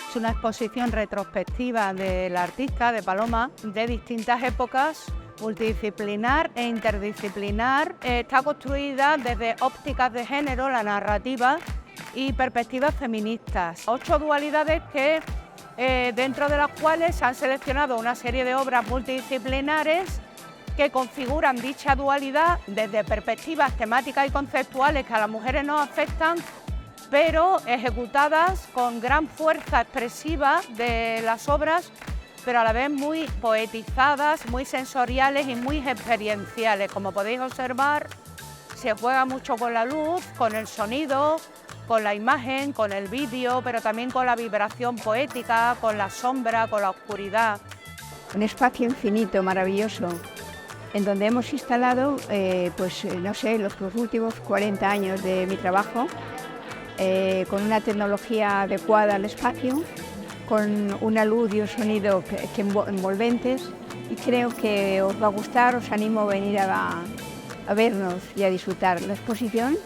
Es una exposición retrospectiva del artista, de Paloma, de distintas épocas, multidisciplinar e interdisciplinar. Está construida desde ópticas de género, la narrativa, y perspectivas feministas. 8 dualidades que, dentro de las cuales se han seleccionado una serie de obras multidisciplinares que configuran dicha dualidad desde perspectivas temáticas y conceptuales que a las mujeres nos afectan, pero ejecutadas con gran fuerza expresiva de las obras, pero a la vez muy poetizadas, muy sensoriales y muy experienciales. Como podéis observar, se juega mucho con la luz, con el sonido, con la imagen, con el vídeo, pero también con la vibración poética, con la sombra, con la oscuridad. Un espacio infinito, maravilloso, en donde hemos instalado, no sé, los últimos 40 años de mi trabajo, con una tecnología adecuada al espacio, con una luz y un sonido envolventes, y creo que os va a gustar. Os animo a venir a vernos y a disfrutar la exposición.